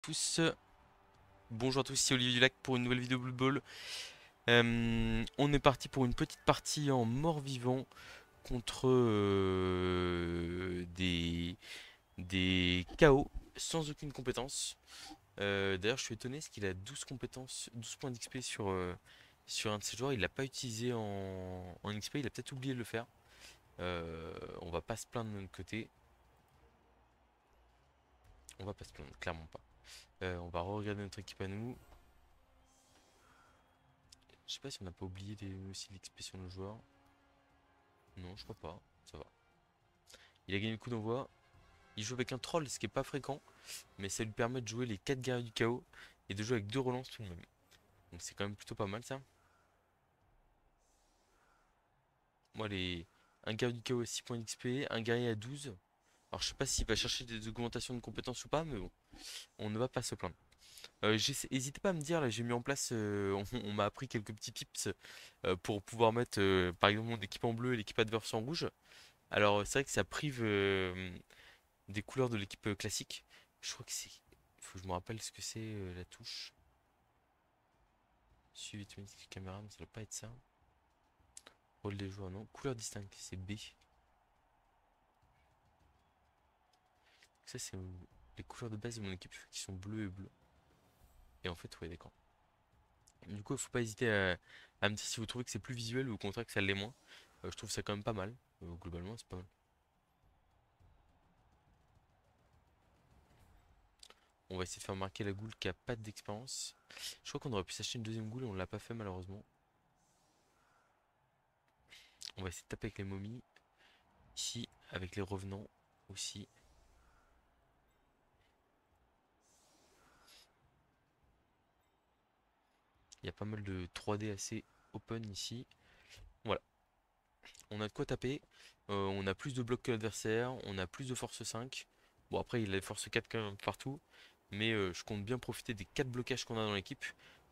Tous, bonjour à tous, c'est Olivier Dulac pour une nouvelle vidéo Blue Ball. On est parti pour une petite partie en mort-vivant contre des KO sans aucune compétence. D'ailleurs, je suis étonné parce qu'il a 12 compétences, 12 points d'XP sur un de ses joueurs. Il l'a pas utilisé en XP, il a peut-être oublié de le faire. On va pas se plaindre de notre côté. On va pas se plaindre, clairement pas. On va regarder notre équipe à nous. Je sais pas si on n'a pas oublié aussi l'XP sur nos joueurs. Non, je crois pas. Ça va. Il a gagné le coup d'envoi. Il joue avec un troll, ce qui est pas fréquent. Mais ça lui permet de jouer les 4 guerriers du chaos et de jouer avec 2 relances tout de même. Donc c'est quand même plutôt pas mal ça. Moi, un guerrier du chaos à 6 points d'XP, un guerrier à 12. Alors je sais pas s'il va chercher des augmentations de compétences ou pas, mais bon, on ne va pas se plaindre. N'hésitez pas à me dire, là j'ai mis en place, on m'a appris quelques petits tips pour pouvoir mettre par exemple mon équipe en bleu et l'équipe adverse en rouge. Alors c'est vrai que ça prive des couleurs de l'équipe classique. Je crois que c'est. Il faut que je me rappelle ce que c'est la touche. Suivi automatique caméra, mais ça doit pas être ça. Rôle des joueurs, non. Couleur distincte, c'est B. Ça, c'est les couleurs de base de mon équipe qui sont bleues et bleues. Et en fait, ouais, d'accord. Du coup, il faut pas hésiter à me dire si vous trouvez que c'est plus visuel ou au contraire que ça l'est moins. Je trouve ça quand même pas mal. Globalement, c'est pas mal. On va essayer de faire marquer la goule qui a pas d'expérience. Je crois qu'on aurait pu s'acheter une deuxième goule et on l'a pas fait malheureusement. On va essayer de taper avec les momies. Ici, avec les revenants aussi. Il y a pas mal de 3D assez open ici. Voilà, on a de quoi taper. On a plus de blocs que l'adversaire. On a plus de force 5. Bon, après, il a force 4 quand même partout. Mais je compte bien profiter des 4 blocages qu'on a dans l'équipe.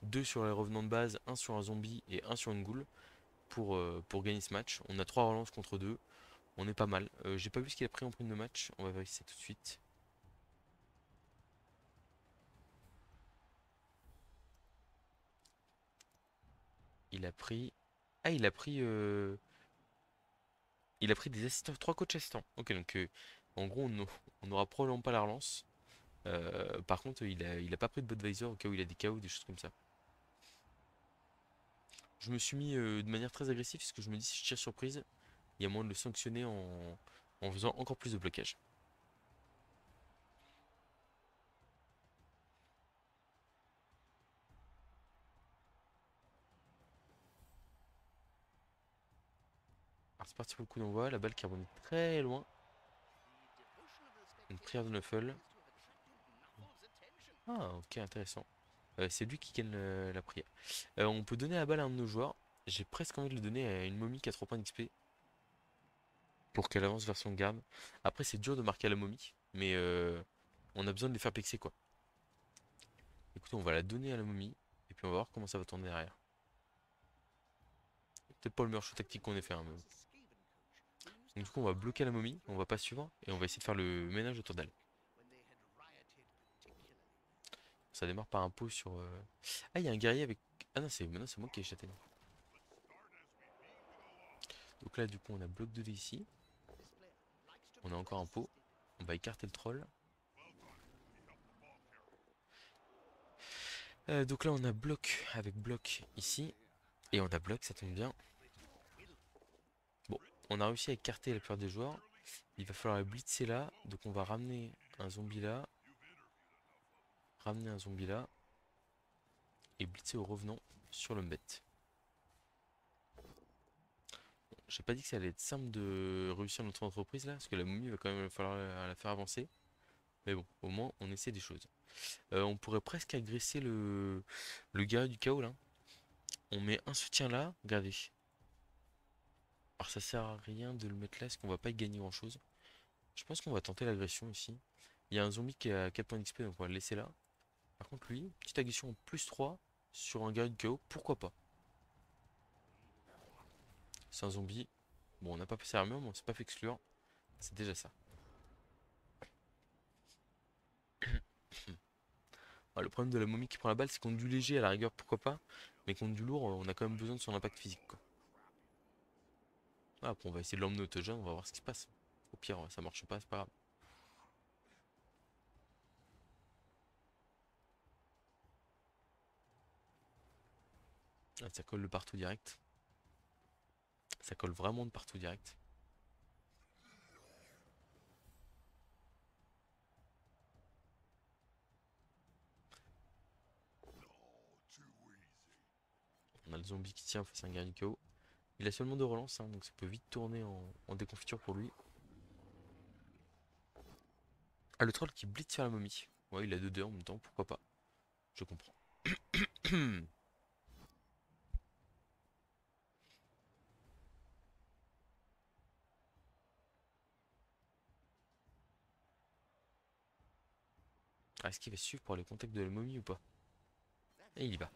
2 sur les revenants de base, un sur un zombie et un sur une ghoul. Pour gagner ce match. On a 3 relances contre 2. On est pas mal. J'ai pas vu ce qu'il a pris en prime de match. On va vérifier tout de suite. Il a pris. Ah, il a pris des assistants, 3 coachs assistants. Ok, donc en gros, on aura probablement pas la relance. Par contre, il a pas pris de Budweiser au cas où il a des KO, des choses comme ça. Je me suis mis de manière très agressive parce que je me dis si je tire surprise, il y a moyen de le sanctionner en faisant encore plus de blocage. Alors c'est parti pour le coup d'envoi, la balle qui rebondit très loin. Une prière de Nuffle. Ah ok intéressant. C'est lui qui gagne la prière. On peut donner la balle à un de nos joueurs. J'ai presque envie de le donner à une momie qui a 3 points d'XP pour qu'elle avance vers son garde. Après c'est dur de marquer à la momie, mais on a besoin de les faire pexer quoi. Écoutez, on va la donner à la momie et puis on va voir comment ça va tourner derrière. Peut-être pas le meilleur choix tactique qu'on ait fait, hein, mais bon. Donc du coup on va bloquer la momie, on va pas suivre et on va essayer de faire le ménage autour d'elle. Ça démarre par un pot sur. Ah il y a un guerrier avec. Ah non c'est moi qui ai châtaigne. Donc là du coup on a bloc de dés ici. On a encore un pot. On va écarter le troll. Donc là on a bloc avec bloc ici. Et on a bloc, ça tombe bien. Bon, on a réussi à écarter la plupart des joueurs. Il va falloir blitzer là. Donc on va ramener un zombie là. Ramener un zombie là. Et blitzer au revenant sur le mbet. J'ai pas dit que ça allait être simple de réussir notre entreprise là, parce que la momie va quand même falloir la faire avancer. Mais bon, au moins on essaie des choses. On pourrait presque agresser le guerrier du chaos là. On met un soutien là, regardez. Alors ça sert à rien de le mettre là, parce qu'on va pas y gagner grand chose. Je pense qu'on va tenter l'agression ici. Il y a un zombie qui a 4 points d'XP, donc on va le laisser là. Par contre lui, petite agression en plus 3 sur un guerrier du chaos, pourquoi pas. C'est un zombie. Bon, on n'a pas passé l'armure, mais on s'est pas fait exclure. C'est déjà ça. Ah, le problème de la momie qui prend la balle, c'est contre du léger, à la rigueur, pourquoi pas. Mais contre du lourd, on a quand même besoin de son impact physique, quoi. Ah, après, on va essayer de l'emmener au touchdown, on va voir ce qui se passe. Au pire, ça marche pas, c'est pas grave. Ah, ça colle de partout direct. Ça colle vraiment de partout direct. On a le zombie qui tient face à un guerrier KO. Il a seulement 2 relances, hein, donc ça peut vite tourner en déconfiture pour lui. Ah, le troll qui blitz sur la momie. Ouais, il a 2 en même temps, pourquoi pas. Je comprends. Ah, est-ce qu'il va suivre pour les contacts de la momie ou pas? Et il y va.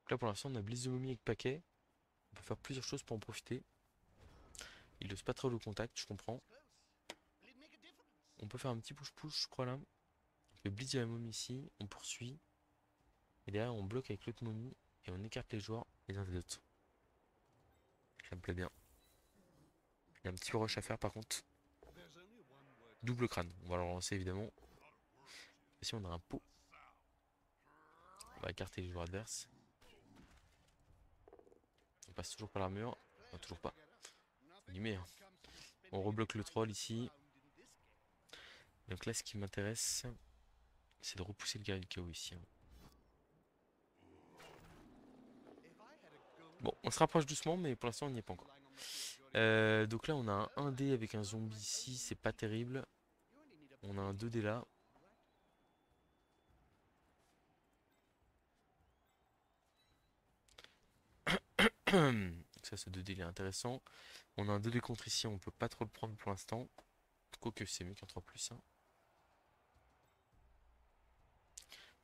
Donc là pour l'instant on a blitz de momie avec paquet. On peut faire plusieurs choses pour en profiter. Il ose pas trop le contact, je comprends. On peut faire un petit push-push, je crois là. On fait blitz de la momie ici, on poursuit. Et derrière on bloque avec l'autre momie et on écarte les joueurs les uns des autres. Ça me plaît bien. Il y a un petit rush à faire par contre. Double crâne, on va le relancer évidemment. Ici on a un pot. On va écarter les joueurs adverses. On passe toujours par l'armure. Enfin, toujours pas. Guillemets, hein. On rebloque le troll ici. Donc là ce qui m'intéresse, c'est de repousser le guerrier de chaos ici, hein. Bon, on se rapproche doucement, mais pour l'instant on n'y est pas encore. Donc là on a un 1D avec un zombie ici, c'est pas terrible. On a un 2D là. Ça, ce 2D il est intéressant. On a un 2D contre ici, on peut pas trop le prendre pour l'instant. Quoique c'est mieux qu'un 3+, hein.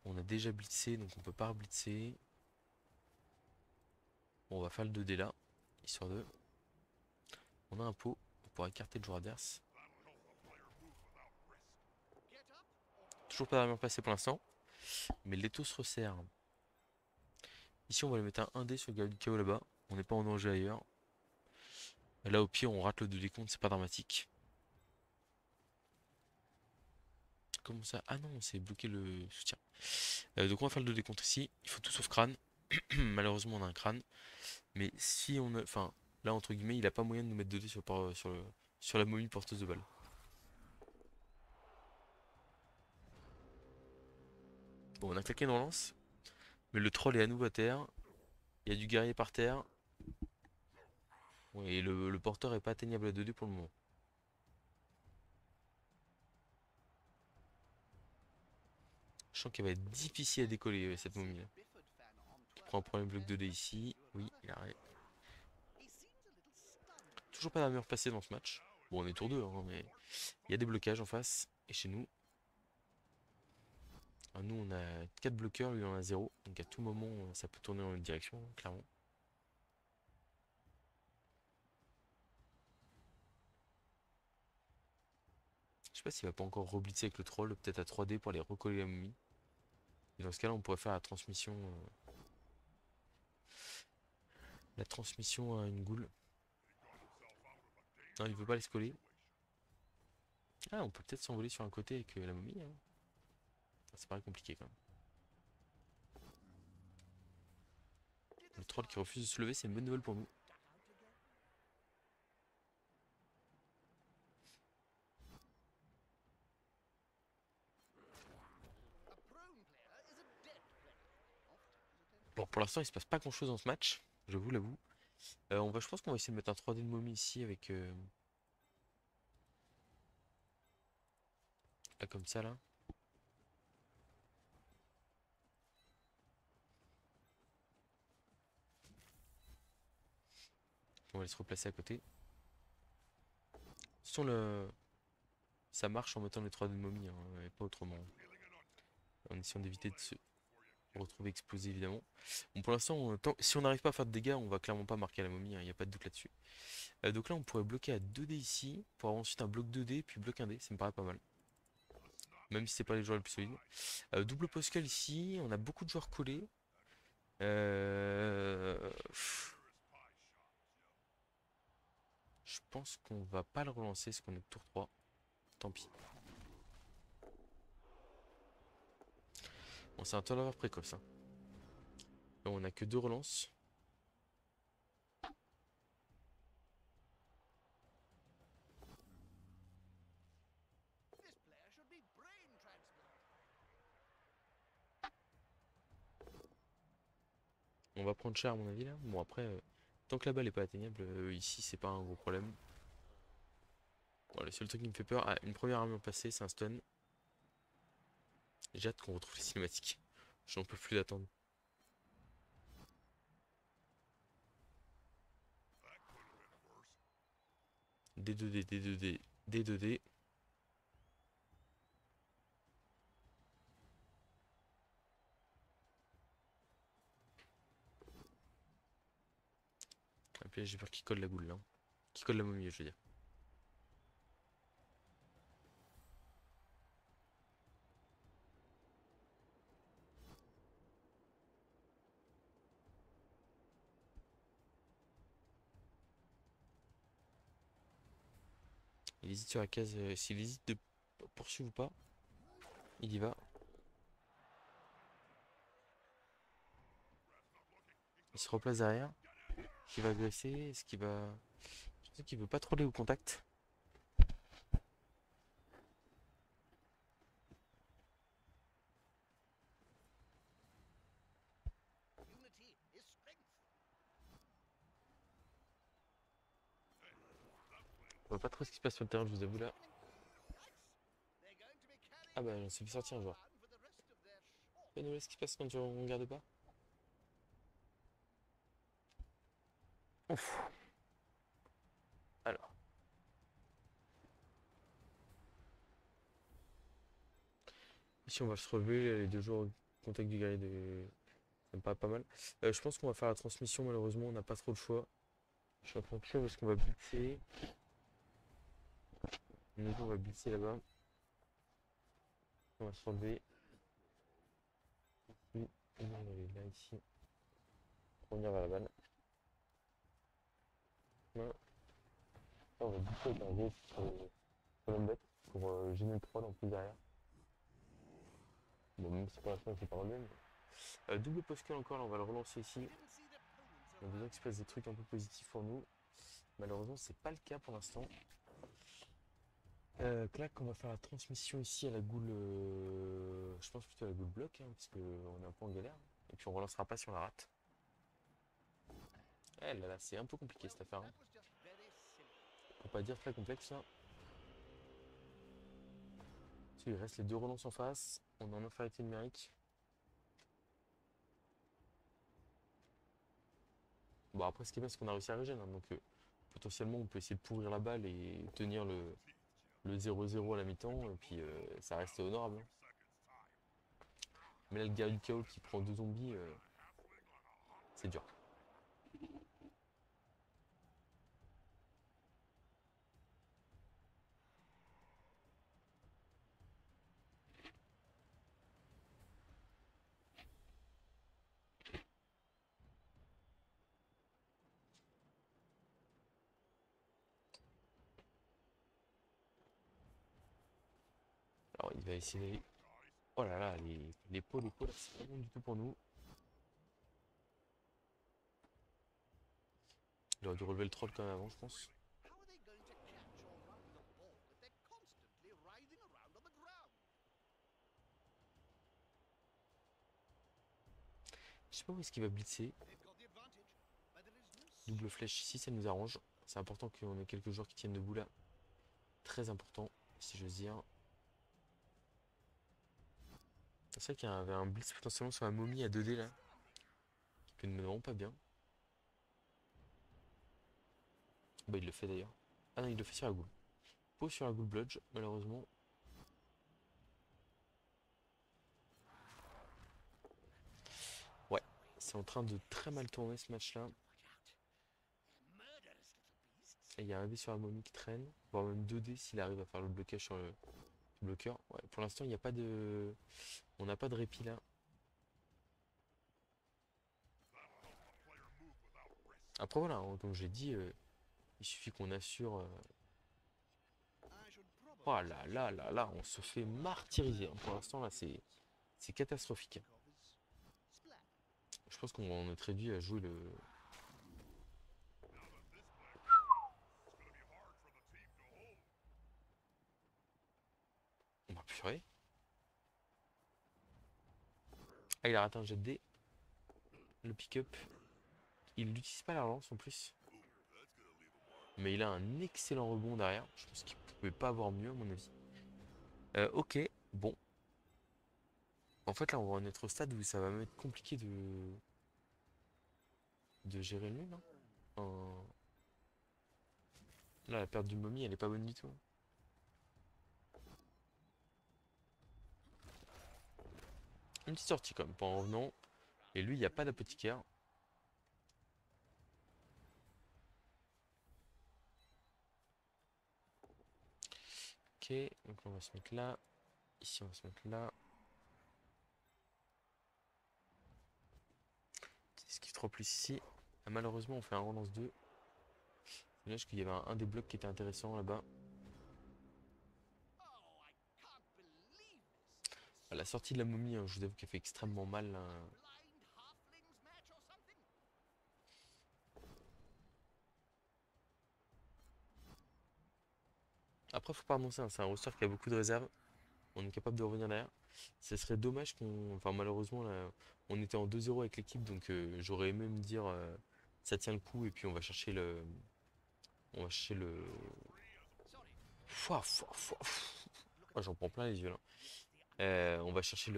On a déjà blitzé, donc on peut pas reblitzer. Bon, on va faire le 2D là, histoire de. On a un pot pour écarter le joueur adverse. Toujours pas d'armure passée pour l'instant. Mais l'étau se resserre. Ici, on va lui mettre un 1D sur le gars du KO là-bas. On n'est pas en danger ailleurs. Là, au pire, on rate le 2D compte, c'est pas dramatique. Comment ça? Ah non, c'est bloqué le soutien. Donc on va faire le 2D contre ici. Il faut tout sauf crâne. Malheureusement, on a un crâne. Mais si on a. Enfin, là, entre guillemets, il a pas moyen de nous mettre 2D sur la momie porteuse de balle. Bon, on a claqué une relance. Mais le troll est à nouveau à terre. Il y a du guerrier par terre. Ouais, et le porteur est pas atteignable à 2D pour le moment. Je sens qu'elle va être difficile à décoller, cette momie là. Qui prend un problème bloc 2D ici. Oui, il arrive. Toujours pas d'armure passée dans ce match. Bon, on est tour 2, hein, mais il y a des blocages en face. Et chez nous, nous on a 4 bloqueurs, lui on en a 0. Donc à tout moment, ça peut tourner dans une direction, hein, clairement. Je sais pas s'il va pas encore reblitzer avec le troll, peut-être à 3D pour aller recoller la momie. Et dans ce cas-là, on pourrait faire la transmission à une goule. Non, il veut pas les coller. Ah, on peut peut-être s'envoler sur un côté avec la momie, hein. Ça paraît compliqué quand même. Le troll qui refuse de se lever, c'est une bonne nouvelle pour nous. Bon, pour l'instant, il se passe pas grand-chose dans ce match, je vous l'avoue. Je pense qu'on va essayer de mettre un 3D de momie ici avec là, comme ça là. On va aller se replacer à côté. Sur le... Ça marche en mettant les 3 de momie, hein, et pas autrement. En essayant d'éviter de se retrouver explosé évidemment. Bon, pour l'instant, si on n'arrive pas à faire de dégâts, on va clairement pas marquer la momie, il n'y a pas de doute là-dessus. Donc là, on pourrait bloquer à 2D ici, pour avoir ensuite un bloc 2D, puis bloc 1D, ça me paraît pas mal. Même si c'est pas les joueurs les plus solides. Double postal ici, on a beaucoup de joueurs collés. Je pense qu'on va pas le relancer, parce qu'on est tour 3. Tant pis. Bon, c'est un turnover précoce. Hein. Là, on a que 2 relances. On va prendre cher à mon avis là. Bon après, tant que la balle est pas atteignable, ici c'est pas un gros problème. Bon, le seul truc qui me fait peur, ah, une première armure passée, c'est un stun. J'ai hâte qu'on retrouve les cinématiques. J'en peux plus d'attendre. D2D, D2D, D2D. Et puis là, j'ai peur qu'il colle la goule là. Qu'il colle la momie, je veux dire. Il hésite sur la case. S'il hésite de poursuivre ou pas, il y va. Il se replace derrière. Est-ce qu'il va agresser? Est-ce qu'il va. Je sais qu'il veut pas trop aller au contact. Je vois pas trop ce qui se passe sur le terrain, je vous avoue là. Ah bah, on s'est fait sortir un joueur. Fais-nous ce qui se passe quand on garde pas. Ouf. Alors. Ici, on va se relever. Les 2 joueurs au contact du guerrier de. Ça me paraît pas mal. Je pense qu'on va faire la transmission. Malheureusement, on n'a pas trop de choix. Je suis en train de chier parce qu'on va blitzer. Nous, on va blitzer là-bas. On va se relever. Ici. On va aller là, ici. Revenir vers la balle. Là, on va blitzer avec un gros colonne bête pour gêner le troll en plus derrière. Bon, même si pour l'instant, c'est pas relevé. Double postcule encore, là, on va le relancer ici. On a besoin qu'il se passe des trucs un peu positifs pour nous. Malheureusement, c'est pas le cas pour l'instant. Clac, on va faire la transmission ici à la goule. Je pense plutôt à la goule bloc, hein, parce qu'on est un peu en galère. Et puis on relancera pas si on la rate. Eh là là, c'est un peu compliqué cette affaire. Hein. Pour pas dire très complexe là. Il reste les 2 relances en face. On est en infériorité numérique. Bon, après, ce qui est bien, c'est qu'on a réussi à régénérer. Hein, donc, potentiellement, on peut essayer de pourrir la balle et tenir le 0-0 à la mi-temps. Et puis, ça reste honorable. Hein. Mais là, le guerrier du chaos qui prend 2 zombies, c'est dur. Alors, il va essayer d'aller. Oh là là, les pots, là, c'est pas bon du tout pour nous. Il aurait dû relever le troll quand même avant, je pense. Je sais pas où est-ce qu'il va blitzer. Double flèche ici, ça nous arrange. C'est important qu'on ait quelques joueurs qui tiennent debout là. Très important, si j'ose dire. C'est vrai qu'il y avait un blitz potentiellement sur la momie à 2D là. Qui peut nous vraiment pas bien. Bah il le fait d'ailleurs. Ah non, il le fait sur la goule. Pause sur la goule bludge, malheureusement. Ouais, c'est en train de très mal tourner ce match-là. Et il y a un dé sur la momie qui traîne, voire même 2 dés s'il arrive à faire le blocage sur le bloqueur. Ouais, pour l'instant, il n'y a pas de. On n'a pas de répit là. Après voilà, hein, comme j'ai dit, il suffit qu'on assure. Oh là là là là, on se fait martyriser, hein. Pour l'instant là, c'est catastrophique. Je pense qu'on va en être réduit à jouer le. On va purée. Ah, il a raté un jet de dés. Le pick-up. Il n'utilise pas la relance en plus. Mais il a un excellent rebond derrière. Je pense qu'il pouvait pas avoir mieux à mon avis. Ok, bon. En fait là on va en être au stade où ça va m'être compliqué de gérer le nul, hein. Enfin, là la perte du momie elle est pas bonne du tout, hein. Une petite sortie quand même, pas en revenant. Et lui il n'y a pas d'apothicaire. Ok, donc là, on va se mettre là. Ici on va se mettre là. Esquive 3 plus ici. Ah, malheureusement on fait un relance 2. C'est dommage qu'il y avait un des blocs qui était intéressant là-bas. Ah, la sortie de la momie, hein, je vous avoue qu'elle fait extrêmement mal là. Après faut pas renoncer, hein, c'est un roster qui a beaucoup de réserves. On est capable de revenir derrière. Ce serait dommage qu'on. Enfin, malheureusement, là, on était en 2-0 avec l'équipe, donc j'aurais aimé me dire ça tient le coup et puis on va chercher le. On va chercher le. Fouah, fouah, fouah, pff. Oh, j'en prends plein les yeux là. On va chercher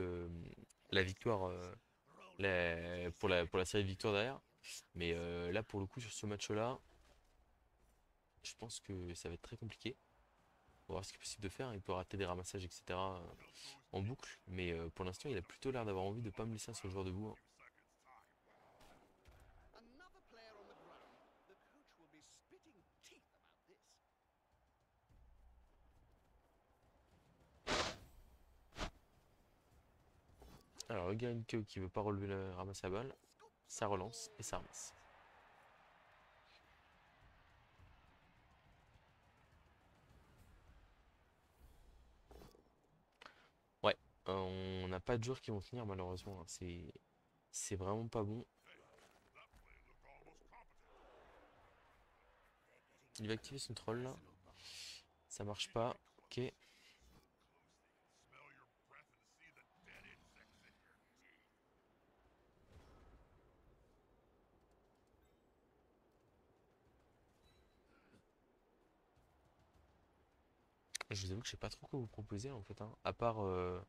la victoire pour la série de victoires derrière. Mais là, pour le coup, sur ce match-là, je pense que ça va être très compliqué. On va voir ce qu'il est possible de faire. Il peut rater des ramassages, etc. En boucle. Mais pour l'instant, il a plutôt l'air d'avoir envie de pas me laisser un seul joueur debout, hein. Alors, le gars qui veut pas relever ramasser la balle, ça relance et ça ramasse. Ouais, on n'a pas de joueurs qui vont tenir malheureusement, hein. C'est vraiment pas bon. Il va activer son troll là. Ça marche pas. Ok. Je vous avoue que je sais pas trop quoi vous proposer en fait, hein. À part. Je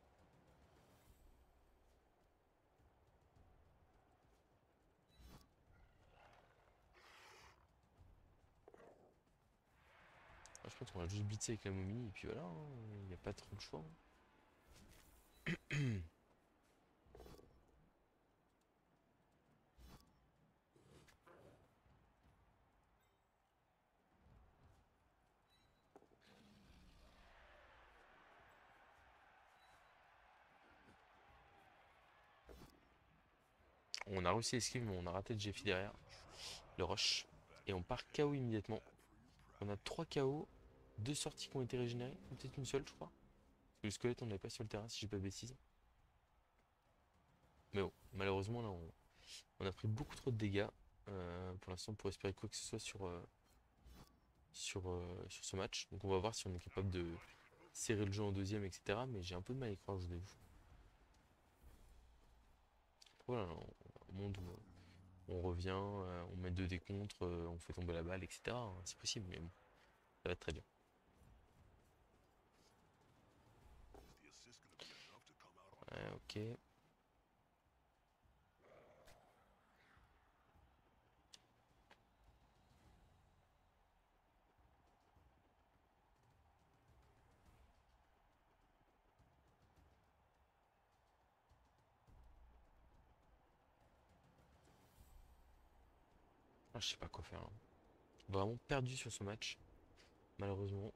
pense qu'on va juste blitzer avec la momie et puis voilà, hein. Il n'y a pas trop de choix, hein. On a réussi à esquive, mais on a raté le Jeffy derrière. Le rush. Et on part KO immédiatement. On a 3 KO, 2 sorties qui ont été régénérées. Ou peut-être une seule, je crois. Parce que le squelette, on l'avait pas sur le terrain, si j'ai pas de bêtises. Mais bon, malheureusement, là, on a pris beaucoup trop de dégâts pour l'instant pour espérer quoi que ce soit sur ce match. Donc on va voir si on est capable de serrer le jeu en deuxième, etc. Mais j'ai un peu de mal à y croire, je vous avoue. Voilà, un monde où on revient, on met 2 dés contre, on fait tomber la balle, etc., hein. C'est possible, mais bon, ça va être très bien. Ouais, ok. Ah, je sais pas quoi faire, hein. Vraiment perdu sur ce match, malheureusement.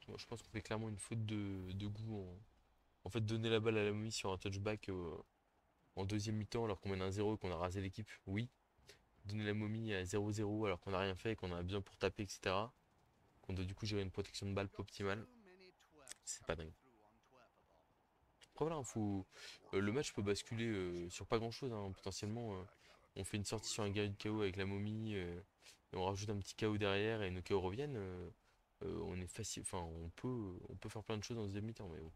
Bon, je pense qu'on fait clairement une faute de goût en fait donner la balle à la momie sur un touchback en deuxième mi-temps alors qu'on mène 1-0 et qu'on a rasé l'équipe. Oui. Donner la momie à 0-0 alors qu'on n'a rien fait et qu'on a besoin pour taper, etc. Qu'on doit du coup gérer une protection de balle pas optimale. C'est pas dingue. Après voilà, le match peut basculer sur pas grand chose, hein. Potentiellement, on fait une sortie sur un guerrier de KO avec la momie et on rajoute un petit KO derrière et nos KO reviennent. On est facile, enfin on peut faire plein de choses dans ce deuxième mi-temps, mais bon.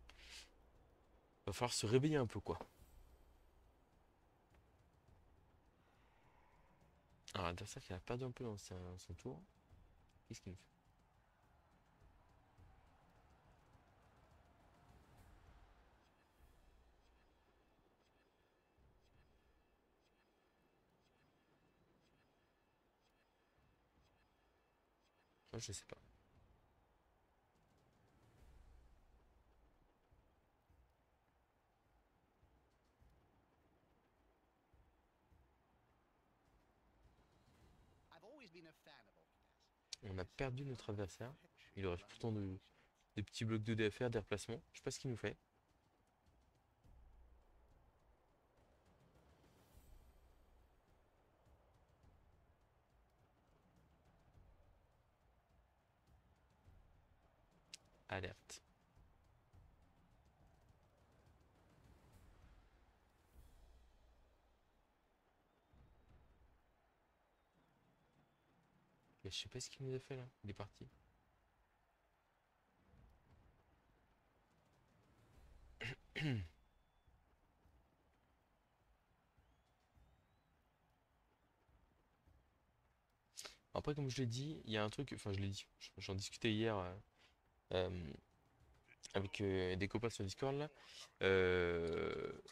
Va falloir se réveiller un peu quoi. Alors l'adversaire qui a perdu un peu dans son tour. Qu'est-ce qu'il nous fait? Moi je sais pas. On a perdu notre adversaire. Il aurait fait pourtant des petits blocs de DFR, des replacements. Je sais pas ce qu'il nous fait. Alerte. Mais je sais pas ce qu'il nous a fait là. Il est parti. Après, comme je l'ai dit, il y a un truc, enfin je l'ai dit, j'en discutais hier euh, avec des copains sur Discord là.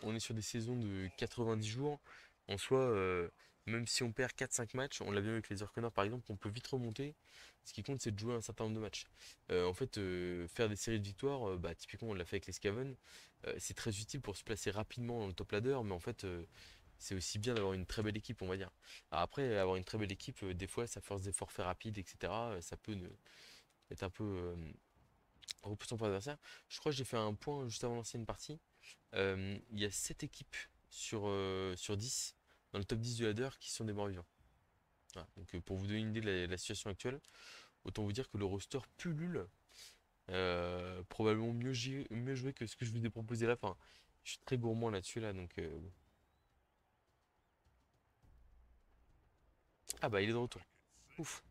On est sur des saisons de 90 jours. En soi, même si on perd 4-5 matchs, on l'a vu avec les Orconors par exemple, on peut vite remonter. Ce qui compte, c'est de jouer un certain nombre de matchs. En fait, faire des séries de victoires, bah, typiquement, on l'a fait avec les Scaven. C'est très utile pour se placer rapidement dans le top ladder, mais en fait, c'est aussi bien d'avoir une très belle équipe, on va dire. Alors après, avoir une très belle équipe, des fois, ça force des forfaits rapides, etc. Ça peut être un peu repoussant pour l'adversaire. Je crois que j'ai fait un point juste avant de lancer une partie. Il y a 7 équipes sur 10 dans le top 10 du ladder qui sont des morts-vivants. Voilà. Donc pour vous donner une idée de la situation actuelle, autant vous dire que le roster pullule. Probablement mieux joué que ce que je vous ai proposé là. Enfin, je suis très gourmand là-dessus là, donc bon. Ah bah il est de retour. Ouf,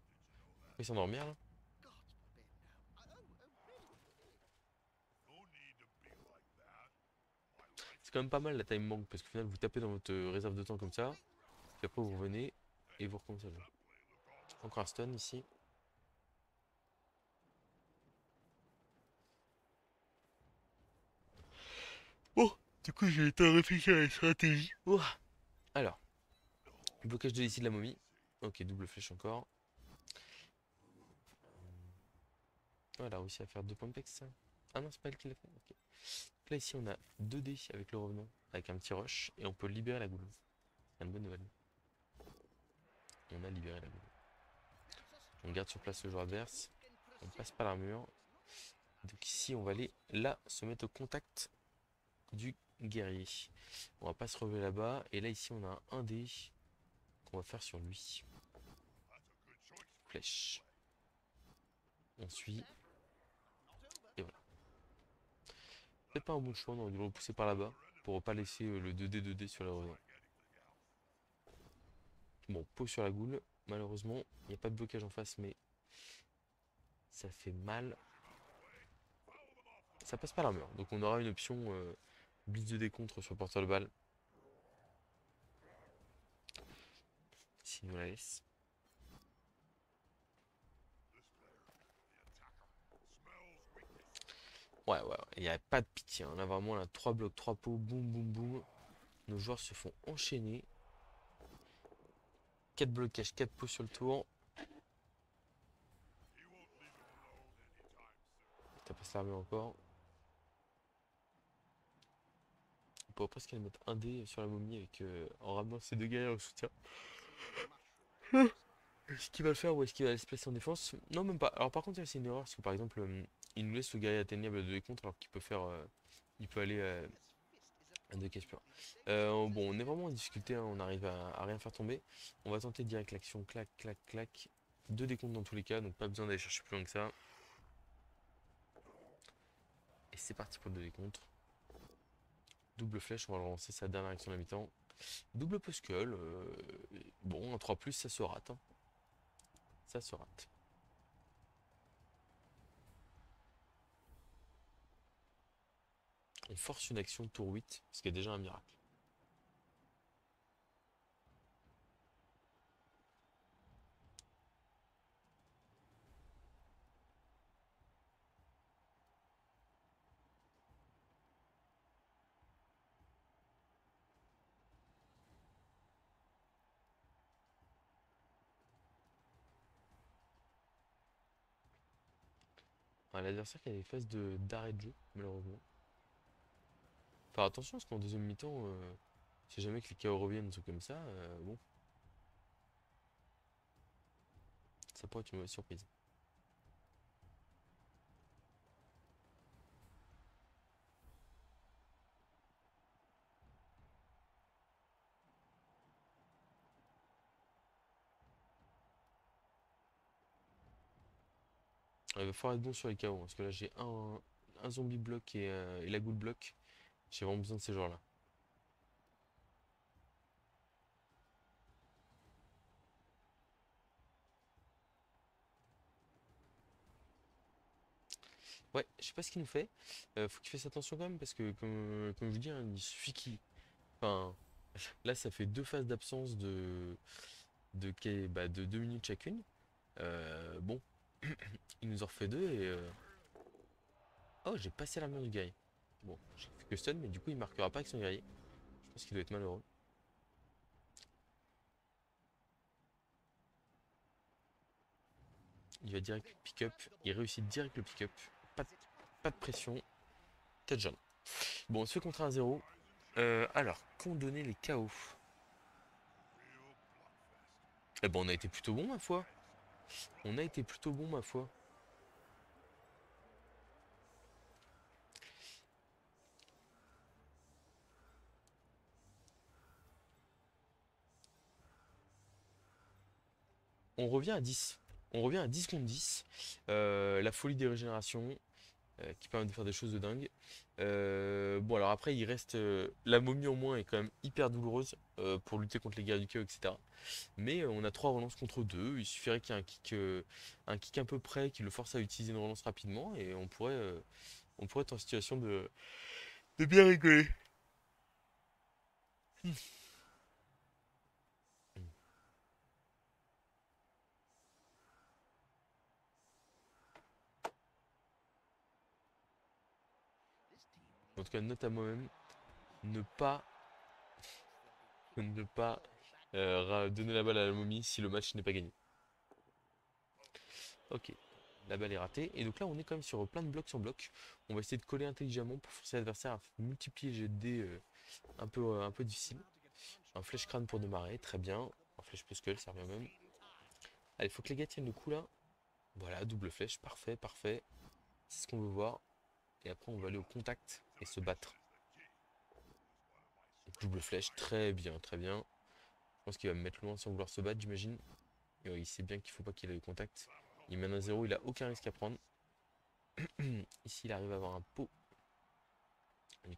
il s'endormir là. C'est quand même pas mal la time bank parce qu'au final vous tapez dans votre réserve de temps comme ça, puis après vous revenez et vous recommencez à jouer. Encore un stun ici. Oh, du coup j'ai été à réfléchir à la stratégie. Oh. Alors, blocage de l'ici de la momie. Ok, double flèche encore. Oh, elle a réussi à faire 2 points de pex ça. Ah non, c'est pas elle qui l'a fait. Ok. Donc là ici on a 2 dés avec le revenant, avec un petit rush, et on peut libérer la goule. C'est une bonne nouvelle. On a libéré la goule. On garde sur place le joueur adverse. On passe par l'armure. Donc ici on va aller là se mettre au contact du guerrier. On va pas se relever là-bas. Et là ici on a un dé qu'on va faire sur lui. Flèche. On suit. Et voilà. Peut-être pas un bon choix, on aurait dû le repousser par là-bas. Pour pas laisser le 2D sur le revenant. Bon, peau sur la goule. Malheureusement, il n'y a pas de blocage en face, mais ça fait mal. Ça passe pas l'armure. Donc on aura une option blitz de décontre sur le porteur de balle. S'il nous la laisse. Ouais, ouais, il n'y a pas de pitié, hein. Là, vraiment, là, 3 blocs, 3 pots, boum, boum, boum. Nos joueurs se font enchaîner. 4 blocages, 4 pots sur le tour. Ça passe l'armure encore. On pourrait presque aller mettre un dé sur la momie avec, en ramenant ces deux guerriers au soutien. Est-ce qu'il va le faire ou est-ce qu'il va se placer en défense? Non, même pas. Alors par contre, c'est une erreur parce que par exemple, il nous laisse le guerrier atteignable à 2 contre alors qu'il peut faire. Il peut aller à 2 cases pures. Bon, on est vraiment en difficulté, hein, on arrive à rien faire tomber. On va tenter direct l'action, clac, clac, clac. 2 décomptes dans tous les cas, donc pas besoin d'aller chercher plus loin que ça. Et c'est parti pour le 2 décomptes. Double flèche, on va le relancer, sa dernière action d'habitant. Double Puskull, bon, un 3 ça se rate, hein. Ça se rate. On force une action tour 8, ce qui est déjà un miracle. Ouais, l'adversaire qui a des phases d'arrêt de jeu, malheureusement. Enfin, attention, parce qu'en deuxième mi-temps, si jamais que les KO reviennent, des trucs comme ça, bon, ça pourrait être une mauvaise surprise. Il va falloir être bon sur les KO, hein, parce que là j'ai un zombie bloc et la ghoul bloc. J'ai vraiment besoin de ces joueurs-là. Ouais, je sais pas ce qu'il nous fait. Faut qu'il fasse attention quand même, parce que comme je vous dis, hein, il suffit qu'il. Enfin, là ça fait 2 phases d'absence de 2 minutes chacune. Bon, il nous en refait 2 et. Oh, j'ai passé l'armure du guerrier. Bon, j'ai fait que stun, mais du coup il marquera pas avec son guerrier. Je pense qu'il doit être malheureux. Il va direct pick-up. Il réussit direct le pick-up. Pas de, pas de pression. Touchdown. Bon, on se fait contre 1-0. Alors, qu'ont donné les KO? Eh ben, on a été plutôt bon, ma foi. On a été plutôt bon, ma foi. On revient à 10. On revient à 10 contre 10. La folie des régénérations qui permet de faire des choses de dingue. Bon, alors après, il reste. La momie en moins est quand même hyper douloureuse pour lutter contre les guerres du chaos, etc. Mais on a 3 relances contre 2. Il suffirait qu'il y ait un kick un peu près qui le force à utiliser une relance rapidement et on pourrait être en situation de bien rigoler. En tout cas, note à moi-même, ne pas, ne pas donner la balle à la momie si le match n'est pas gagné. Ok, la balle est ratée. Et donc là, on est quand même sur plein de blocs sans bloc. On va essayer de coller intelligemment pour forcer l'adversaire à multiplier les jets de dés un peu difficile. Un flèche crâne pour démarrer, très bien. Un flèche puscle, ça revient même. Allez, faut que les gars tiennent le coup là. Voilà, double flèche, parfait, parfait. C'est ce qu'on veut voir. Et après, on va aller au contact et se battre. Double flèche, très bien, très bien. Je pense qu'il va me mettre loin sans vouloir se battre, j'imagine. Et ouais, il sait bien qu'il faut pas qu'il ait le contact. Il mène un 0, il a aucun risque à prendre. Ici, il arrive à avoir un pot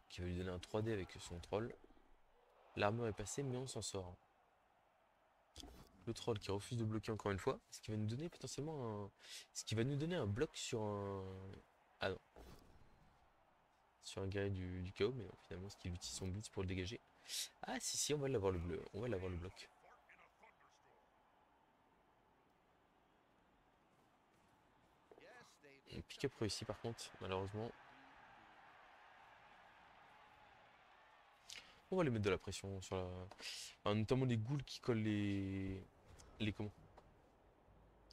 qui va lui donner un 3D avec son troll. L'armure est passée, mais on s'en sort. Le troll qui refuse de bloquer encore une fois. Ce qui va nous donner potentiellement un. Ce qui va nous donner un bloc sur un. Ah non. Sur un guerrier du chaos, mais non, finalement, ce qu'il utilise son blitz pour le dégager. Ah si, si, on va l'avoir le bleu. On va l'avoir le bloc. Pick-up réussi par contre, malheureusement. On va les mettre de la pression sur la. Enfin, notamment les ghouls qui collent les comment?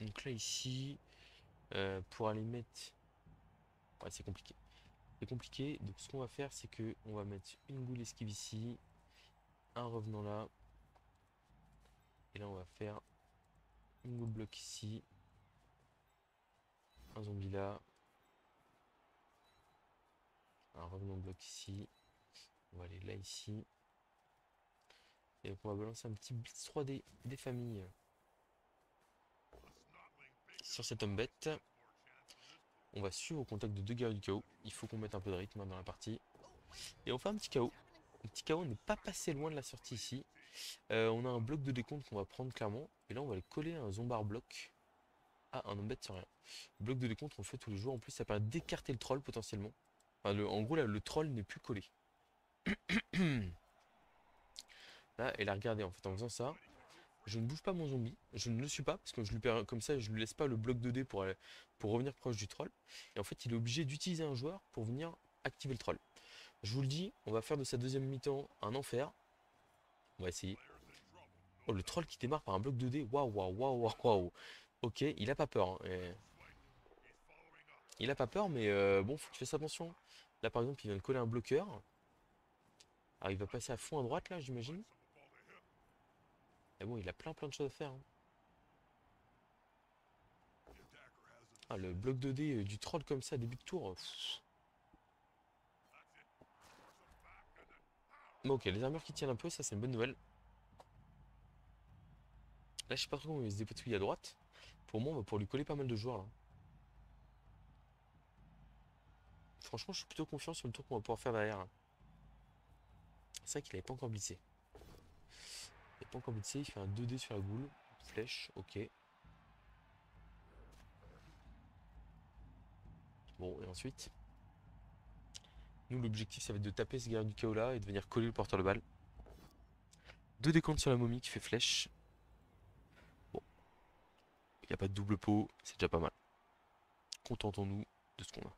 Donc là ici, pour aller mettre. Ouais, c'est compliqué. C'est compliqué. Donc ce qu'on va faire, c'est que on va mettre une goule esquive ici, un revenant là, et là on va faire une goule bloc ici, un zombie là, un revenant bloc ici. On va aller là ici. Et donc on va balancer un petit blitz 3D des familles sur cet homme bête. On va suivre au contact de deux guerriers du chaos. Il faut qu'on mette un peu de rythme hein, dans la partie. Et on fait un petit KO. Le petit KO n'est pas passé loin de la sortie ici. On a un bloc de décompte qu'on va prendre clairement. Et là on va le coller à un zombard bloc. Ah, un homme bête sur rien. Bloc de décompte on le fait tous les jours. En plus ça permet d'écarter le troll potentiellement. Enfin, en gros là le troll n'est plus collé. Là, et là regardez en fait en faisant ça. Je ne bouge pas mon zombie, je ne le suis pas parce que je lui perds comme ça, je lui laisse pas le bloc 2D pour revenir proche du troll. Et en fait, il est obligé d'utiliser un joueur pour venir activer le troll. Je vous le dis, on va faire de sa deuxième mi-temps un enfer. On va essayer. Oh, le troll qui démarre par un bloc 2D. Waouh, waouh, waouh, waouh, waouh. Ok, il a pas peur, hein. Il a pas peur, mais bon, faut qu'il fasse attention. Là, par exemple, il vient de coller un bloqueur. Alors, il va passer à fond à droite, là, j'imagine. Mais bon, il a plein de choses à faire, hein. Ah, le bloc 2D du troll comme ça, début de tour. Bon, ok, les armures qui tiennent un peu, ça c'est une bonne nouvelle. Là, je sais pas trop comment il se dépatouille à droite. Pour moi, on va pouvoir lui coller pas mal de joueurs là. Franchement, je suis plutôt confiant sur le tour qu'on va pouvoir faire derrière. C'est vrai qu'il avait pas encore blissé. Il n'a pas encore blissé, il fait un 2D sur la goule. Flèche, ok. Bon, et ensuite, nous, l'objectif, ça va être de taper ce guerrier du chaos là et de venir coller le porteur de balle. Deux décomptes sur la momie qui fait flèche. Bon, il n'y a pas de double pot, c'est déjà pas mal. Contentons-nous de ce qu'on a.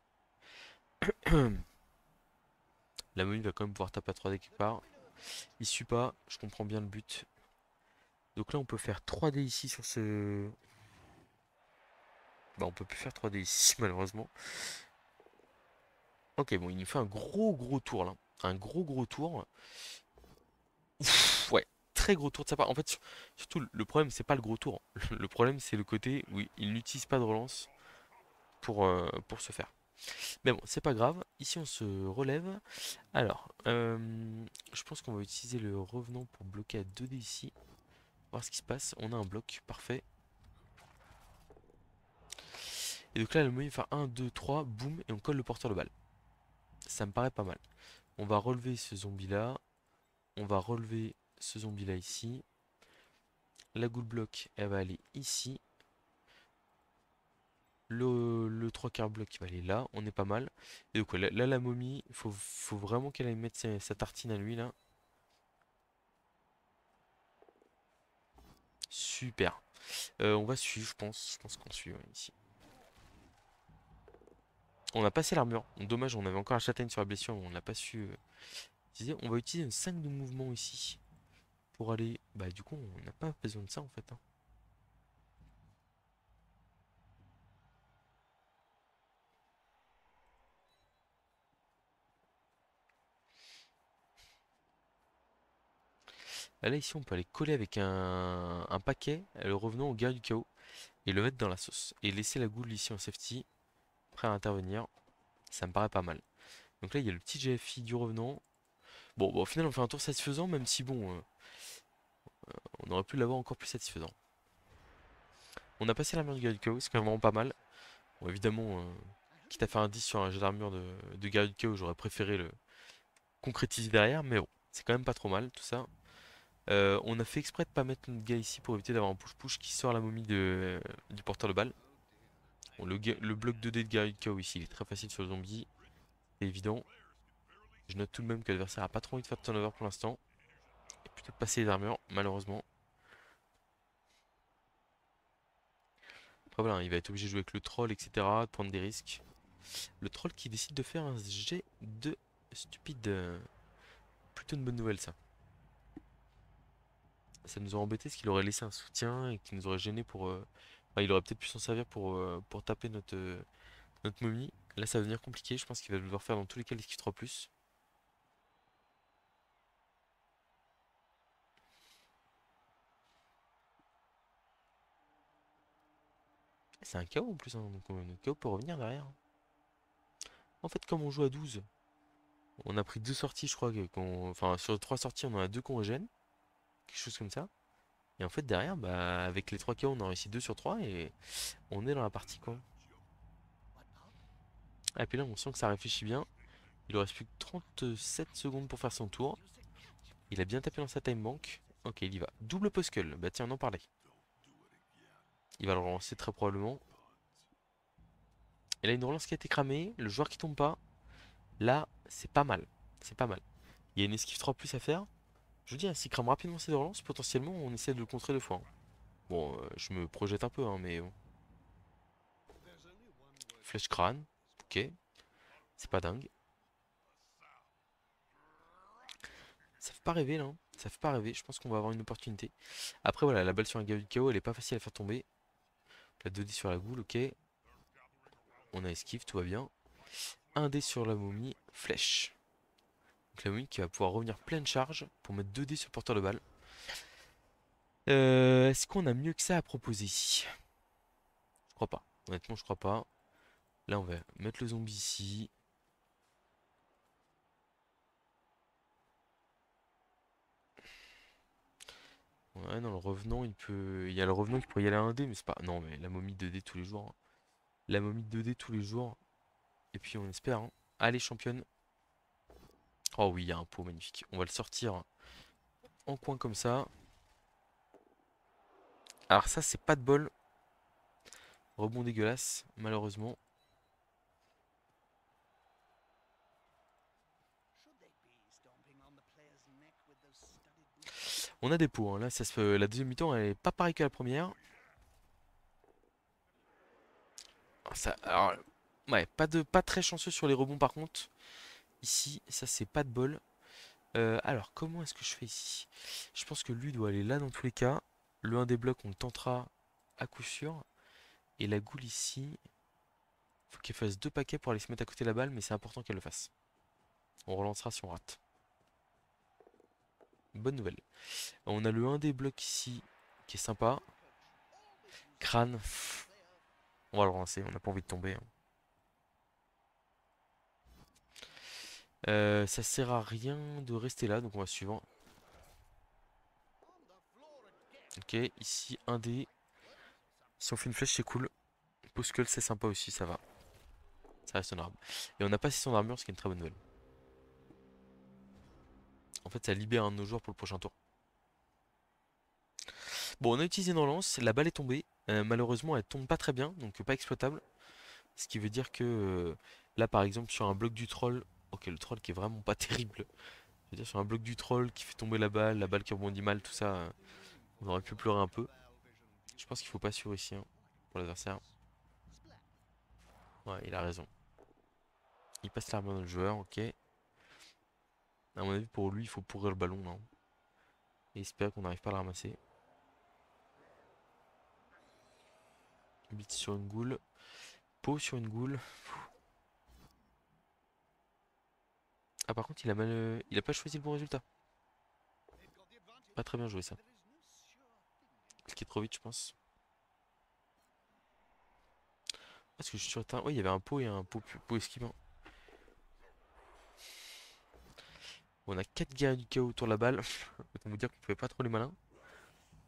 La momie va quand même pouvoir taper à 3D quelque part. Il suit pas, je comprends bien le but. Donc là, on peut faire 3D ici sur ce. Bah, on peut plus faire 3D ici, malheureusement. Ok, bon, il nous fait un gros tour là. Un gros tour. Ouf, ouais, très gros tour de sa part. En fait, surtout, le problème, c'est pas le gros tour. Le problème, c'est le côté où il n'utilise pas de relance pour se faire. Mais bon, c'est pas grave. Ici, on se relève. Alors, je pense qu'on va utiliser le revenant pour bloquer à 2D ici. Voir ce qui se passe. On a un bloc, parfait. Et donc là, le moyen de faire 1, 2, 3, boum, et on colle le porteur de balle. Ça me paraît pas mal. On va relever ce zombie là. On va relever ce zombie là ici. La goule bloc, elle va aller ici. Le 3 quarts bloc, il va aller là. On est pas mal. Et donc, ouais, là, la momie, faut vraiment qu'elle aille mettre sa tartine à lui là. Super. On va suivre, je pense. Je pense qu'on suit ouais, ici. On a passé l'armure. Dommage, on avait encore la châtaigne sur la blessure, mais on l'a pas su utiliser. On va utiliser une 5 de mouvement ici. Pour aller. Bah, du coup, on n'a pas besoin de ça en fait, hein. Là, ici, on peut aller coller avec un paquet, le revenant au guerrier du chaos, et le mettre dans la sauce. Et laisser la goule ici en safety, prêt à intervenir. Ça me paraît pas mal. Donc là, il y a le petit GFI du revenant. Bon, au final, on fait un tour satisfaisant, même si bon, on aurait pu l'avoir encore plus satisfaisant. On a passé l'armure du guerrier du chaos, c'est quand même vraiment pas mal. Bon, évidemment, quitte à faire un 10 sur un jet d'armure de guerrier du chaos, j'aurais préféré le concrétiser derrière, mais bon, c'est quand même pas trop mal tout ça. On a fait exprès de pas mettre notre gars ici pour éviter d'avoir un push-push qui sort la momie du porteur de balle. Bon, le bloc 2D de guerrier du chaos ici, il est très facile sur le zombie, c'est évident. Je note tout de même que l'adversaire a pas trop envie de faire de turnover pour l'instant. Et plutôt de passer les armures, malheureusement. Après voilà, il va être obligé de jouer avec le troll, etc. De prendre des risques. Le troll qui décide de faire un jet de stupide. Plutôt une bonne nouvelle ça. Ça nous aurait embêté parce qu'il aurait laissé un soutien et qu'il nous aurait gêné pour. Enfin, il aurait peut-être pu s'en servir pour taper notre momie. Là, ça va devenir compliqué. Je pense qu'il va devoir faire dans tous les cas l'esquive 3+. C'est un KO en plus, hein, donc notre KO peut revenir derrière. En fait, comme on joue à 12, on a pris 2 sorties, je crois. Enfin, sur 3 sorties, on en a 2 qu'on régène. Quelque chose comme ça. Et en fait, derrière, bah, avec les 3 KO, on a réussi 2 sur 3 et on est dans la partie, quoi. Ah, et puis là, on sent que ça réfléchit bien. Il lui reste plus que 37 secondes pour faire son tour. Il a bien tapé dans sa time bank. Ok, il y va. Double poskull. Bah tiens, on en parlait. Il va le relancer très probablement. Et là, une relance qui a été cramée. Le joueur qui tombe pas. Là, c'est pas mal. C'est pas mal. Il y a une esquive 3+ à faire. Je vous dis, hein, s'il crame rapidement ses relances, potentiellement, on essaie de le contrer 2 fois, hein. Bon, je me projette un peu, hein, mais bon. Flèche crâne. Ok. C'est pas dingue. Ça fait pas rêver, là, hein. Ça fait pas rêver. Je pense qu'on va avoir une opportunité. Après, voilà, la balle sur un gars du KO, elle est pas facile à faire tomber. La 2D sur la goule, ok. On a esquive, tout va bien. Un dé sur la momie, flèche. Donc la momie qui va pouvoir revenir pleine charge pour mettre 2 dés sur le porteur de balle. Est-ce qu'on a mieux que ça à proposer ici? Je crois pas. Honnêtement, je crois pas. Là, on va mettre le zombie ici. Ouais, non, le revenant, il peut. Il y a le revenant qui pourrait y aller à un dé, mais c'est pas. Non, mais la momie 2D tous les jours, hein. La momie 2D tous les jours. Et puis on espère, hein. Allez, championne. Oh oui, il y a un pot magnifique. On va le sortir en coin comme ça. Alors ça, c'est pas de bol. Rebond dégueulasse, malheureusement. On a des pots, hein. Là, la deuxième mi-temps, elle est pas pareille que la première. Alors, ouais, pas très chanceux sur les rebonds par contre. Ici, ça c'est pas de bol. Alors, comment est-ce que je fais ici? Je pense que lui doit aller là dans tous les cas. Le 1 des blocs, on le tentera à coup sûr. Et la goule ici, faut qu'elle fasse 2 paquets pour aller se mettre à côté de la balle, mais c'est important qu'elle le fasse. On relancera si on rate. Bonne nouvelle. On a le 1 des blocs ici qui est sympa. Crâne, on va le relancer, on n'a pas envie de tomber, hein. Ça sert à rien de rester là, donc on va suivre. Ok, ici un dé. Si on fait une flèche, c'est cool. Poskull, c'est sympa aussi, ça va. Ça reste honorable. Et on n'a pas 600 d'armure, ce qui est une très bonne nouvelle. En fait, ça libère un de nos joueurs pour le prochain tour. Bon, on a utilisé une relance, la balle est tombée. Malheureusement, elle tombe pas très bien, donc pas exploitable. Ce qui veut dire que là, par exemple, sur un bloc du troll, ok, le troll qui est vraiment pas terrible. Je veux dire, sur un bloc du troll qui fait tomber la balle qui rebondit mal, tout ça, on aurait pu pleurer un peu. Je pense qu'il faut pas sur ici, hein, pour l'adversaire. Ouais, il a raison. Il passe l'arme dans le joueur, ok. À mon avis, pour lui, il faut pourrir le ballon, non? Et espérer qu'on n'arrive pas à le ramasser. Bit sur une goule. Pot sur une goule. Ah, par contre, il a pas choisi le bon résultat. Pas très bien joué ça. Cliqué trop vite, je pense. Parce que je suis sur le. Ouais, il y avait un pot et un pot esquive, hein. On a 4 guerriers du chaos autour de la balle. Autant vous dire qu'on pouvait pas trop les malins.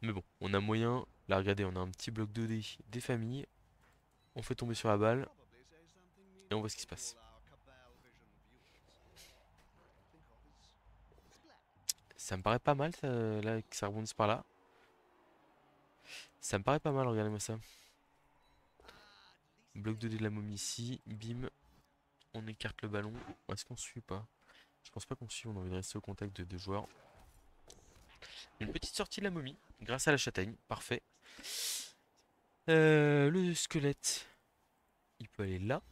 Mais bon, on a moyen. Là, regardez, on a un petit bloc 2D des familles. On fait tomber sur la balle. Et on voit ce qui se passe. Ça me paraît pas mal, ça, là, que ça rebondisse par là. Ça me paraît pas mal, regardez-moi ça. Bloc 2D de la momie ici. Bim. On écarte le ballon. Est-ce qu'on suit ou pas? Je pense pas qu'on suit, on a envie de rester au contact de 2 joueurs. Une petite sortie de la momie, grâce à la châtaigne, parfait. Le squelette, il peut aller là.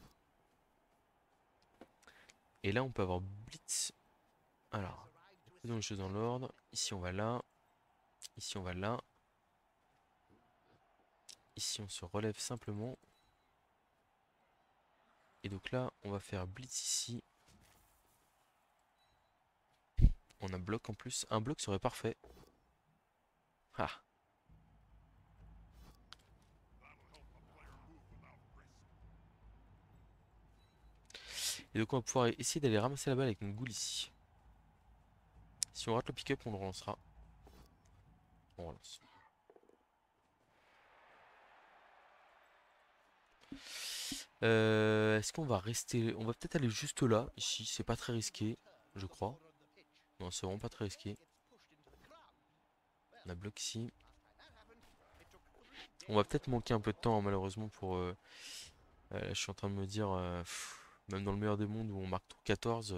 Et là, on peut avoir Blitz. Alors, faisons les choses dans l'ordre. Ici, on va là. Ici, on va là. Ici, on se relève simplement. Et donc là, on va faire blitz ici. On a bloc en plus. Un bloc serait parfait. Ah. Et donc on va pouvoir essayer d'aller ramasser la balle avec une goule ici. Si on rate le pick-up, on le relancera. On relance. Est-ce qu'on va rester... On va peut-être aller juste là, ici. C'est pas très risqué, je crois. Non, c'est vraiment pas très risqué. On a bloc ici. On va peut-être manquer un peu de temps, hein, malheureusement, pour... je suis en train de me dire... même dans le meilleur des mondes où on marque tour 14...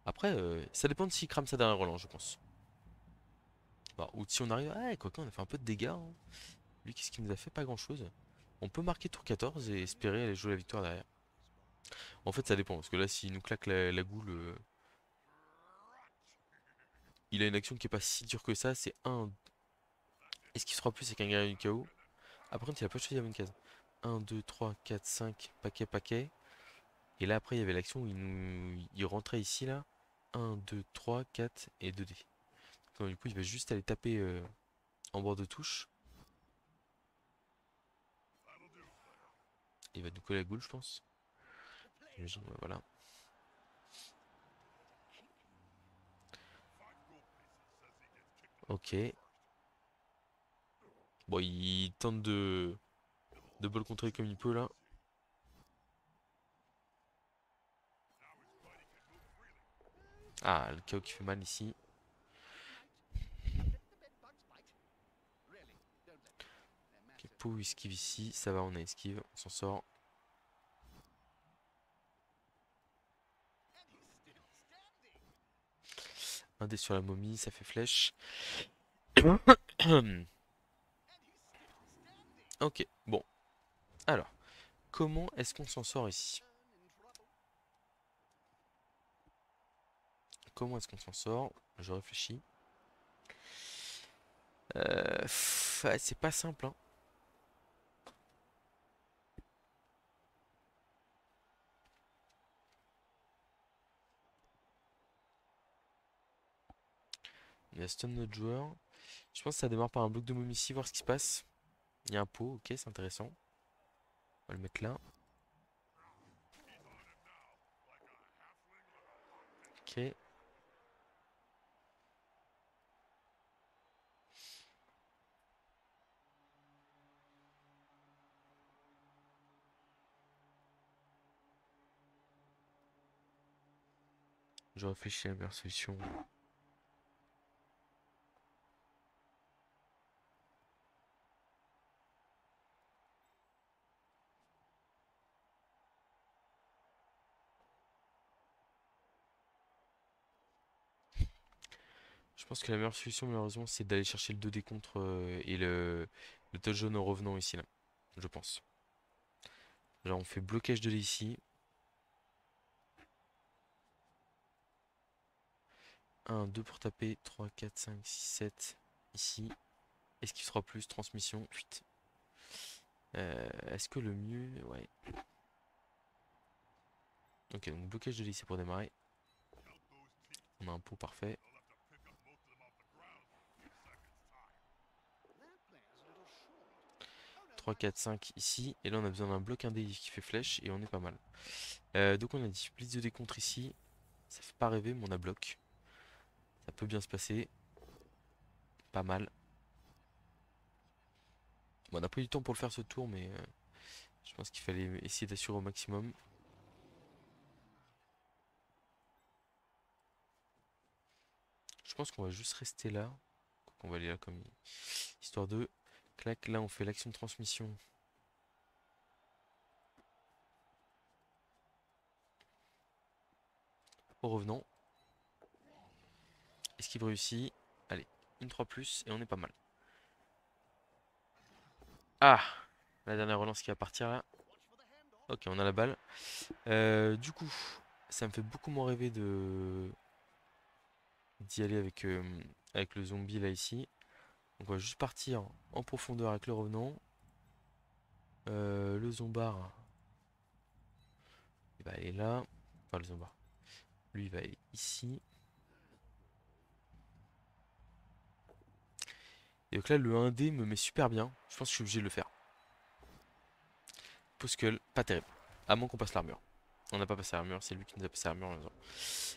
Après, ça dépend de s'il crame sa dernière relance, je pense. Bah, ou si on arrive... Ah, quoique, on a fait un peu de dégâts, hein. Lui, qu'est-ce qu'il nous a fait? Pas grand-chose. On peut marquer tour 14 et espérer aller jouer la victoire derrière. En fait, ça dépend, parce que là, s'il nous claque la goule... il a une action qui est pas si dure que ça, c'est un. Est-ce qu'il sera plus avec un guerrier du chaos? Après, contre, il a pas choisi la bonne case. 1, 2, 3, 4, 5, paquet, paquet. Et là, après, il y avait l'action où il rentrait ici, là. 1, 2, 3, 4 et 2 dés. Donc, du coup, il va juste aller taper en bord de touche. Il va nous coller la goule, je pense. J'imagine, ouais, voilà. Ok. Bon, il tente de ball contrer comme il peut, là. Ah, le chaos qui fait mal ici. Ok, Pou esquive ici. Ça va, on a esquive. On s'en sort. Un dé sur la momie, ça fait flèche. Ok, bon. Alors, comment est-ce qu'on s'en sort ici? Comment est-ce qu'on s'en sort? Je réfléchis. Ouais, c'est pas simple, hein. Il y a stun notre joueur. Je pense que ça démarre par un bloc de momie ici, voir ce qui se passe. Il y a un pot, ok, c'est intéressant. On va le mettre là. Ok. Je réfléchis à la meilleure solution. Je pense que la meilleure solution, malheureusement, c'est d'aller chercher le 2D contre et le touch jaune en revenant ici, là. Je pense. Là, on fait blocage de lait ici. 1, 2 pour taper. 3, 4, 5, 6, 7. Ici. Est-ce qu'il sera plus? Transmission. 8. Est-ce que le mieux... Ouais. Ok, donc blocage de lycée pour démarrer. On a un pot parfait. 3, 4, 5 ici. Et là, on a besoin d'un bloc indé qui fait flèche et on est pas mal. Donc, on a dit blitz de décontre ici. Ça fait pas rêver, mais on a bloc. Ça peut bien se passer. Pas mal. Bon, on a pris du temps pour le faire ce tour, mais je pense qu'il fallait essayer d'assurer au maximum. Je pense qu'on va juste rester là. On va aller là comme histoire de. Clac, là on fait l'action de transmission. Au revenant. Esquive réussi. Allez, une 3 plus et on est pas mal. Ah! La dernière relance qui va partir là. Ok, on a la balle. Du coup, ça me fait beaucoup moins rêver de d'y aller avec le zombie là ici. Donc on va juste partir en profondeur avec le revenant. Le zombard. va aller là. Enfin, le zombard. Lui, il va aller ici. Et donc là, le 1D me met super bien. Je pense que je suis obligé de le faire. Poskull, pas terrible. À moins qu'on passe l'armure. On n'a pas passé l'armure, c'est lui qui nous a passé l'armure en raison.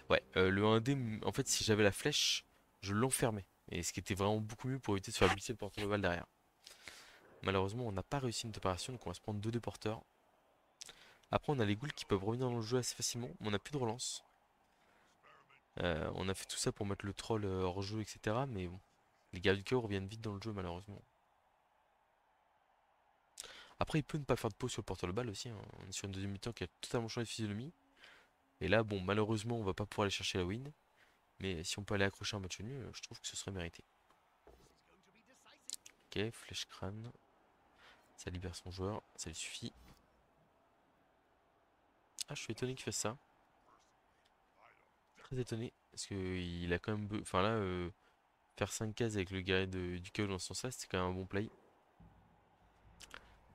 Ouais, le 1D, en fait, si j'avais la flèche, je l'enfermais. Et ce qui était vraiment beaucoup mieux pour éviter de faire glisser le porteur de balle derrière. Malheureusement, on n'a pas réussi notre opération, donc on va se prendre 2 déporteurs. Après, on a les ghouls qui peuvent revenir dans le jeu assez facilement, mais on n'a plus de relance. On a fait tout ça pour mettre le troll hors jeu, etc. Mais bon, les gardes du chaos reviennent vite dans le jeu, malheureusement. Après, il peut ne pas faire de pause sur le porteur de balle aussi, hein. On est sur une deuxième mi-temps qui a totalement changé de physionomie. Et là, bon, malheureusement, on va pas pouvoir aller chercher la win. Mais si on peut aller accrocher un match nul, je trouve que ce serait mérité. Ok, flèche crâne. Ça libère son joueur, ça lui suffit. Ah, je suis étonné qu'il fasse ça. Très étonné. Parce qu'il a quand même. Enfin là, faire 5 cases avec le guerrier du chaos dans ce sens-là, c'était quand même un bon play.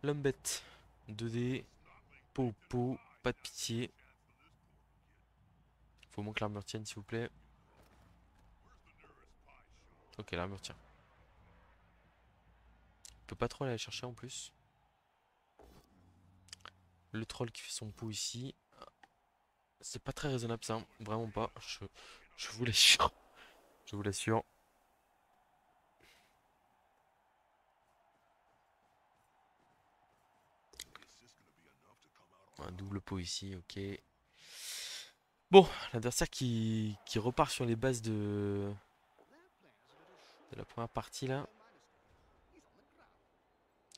L'homme bête. 2D. Po, pas de pitié. Faut au moins que l'armure tienne, s'il vous plaît. Ok, l'armure tient. On peut pas trop aller la chercher en plus. Le troll qui fait son pot ici. C'est pas très raisonnable ça, hein. Vraiment pas. Je vous l'assure. Je vous l'assure. Un double pot ici, ok. Bon, l'adversaire qui repart sur les bases de la première partie là.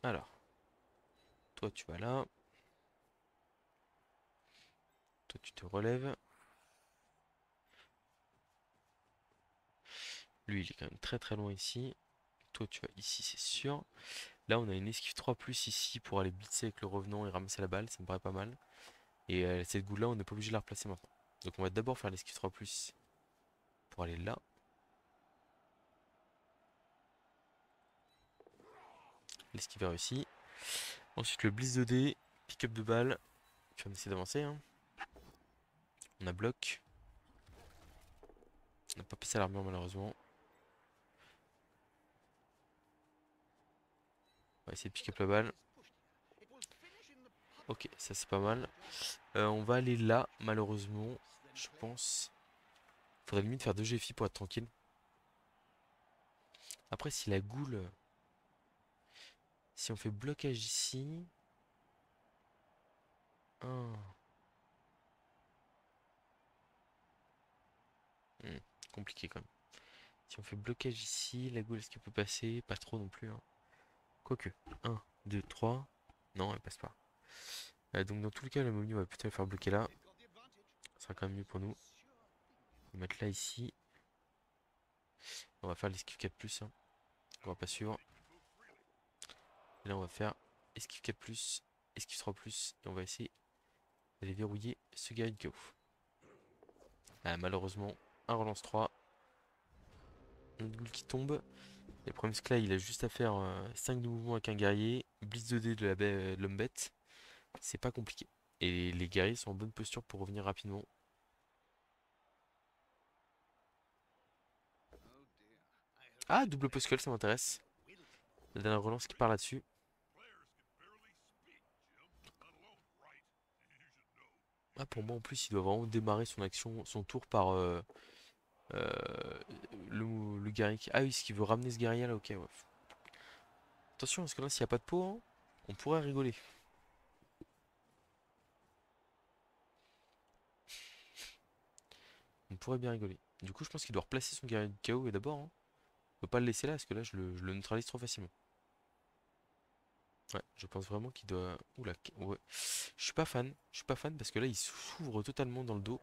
Alors, toi tu vas là. Toi tu te relèves. Lui il est quand même très très loin ici. Toi tu vas ici c'est sûr. Là on a une esquive 3 plus ici pour aller blitzer avec le revenant et ramasser la balle. Ça me paraît pas mal. Et cette goule là on n'est pas obligé de la replacer maintenant. Donc on va d'abord faire l'esquive 3 plus pour aller là. L'esquive est réussi. Ensuite le blitz 2D. Pick-up de balle. Puis on essaie d'avancer, hein. On a bloc. On n'a pas passé à l'armure malheureusement. On va essayer de pick up la balle. Ok, ça c'est pas mal. On va aller là, malheureusement. Je pense. Faudrait limite faire 2 GFI pour être tranquille. Après, si la goule. Si on fait blocage ici. Ah. Compliqué quand même. Si on fait blocage ici, la goule est-ce qu'elle peut passer? Pas trop non plus, hein. Quoique. 1, 2, 3. Non, elle passe pas. Donc dans tous les cas, la momie on va plutôt la faire bloquer là. Ça sera quand même mieux pour nous. On va mettre là ici. On va faire l'esquive 4 plus, hein. On va pas suivre. Et là on va faire esquive 4 plus, esquive 3 plus. Et on va essayer d'aller verrouiller ce guerrier de chaos. Ah, malheureusement, un relance 3. Une boule qui tombe. Et le problème c'est que là il a juste à faire 5 de mouvement avec un guerrier. Blitz 2D de l'homme bête. C'est pas compliqué. Et les guerriers sont en bonne posture pour revenir rapidement. Ah, double post-call, ça m'intéresse. La dernière relance qui part là-dessus. Ah, pour moi en plus il doit vraiment démarrer son action, son tour par euh, le guerrier. Ah oui, ce qu'il veut ramener ce guerrier là, ok. Ouais. Attention, parce que là s'il n'y a pas de pot, hein, on pourrait rigoler. On pourrait bien rigoler. Du coup, je pense qu'il doit replacer son guerrier de chaos et d'abord, hein. On peut pas le laisser là parce que là je le neutralise trop facilement. Ouais, je pense vraiment qu'il doit. Oula, ouais. Je suis pas fan. Je suis pas fan parce que là il s'ouvre totalement dans le dos.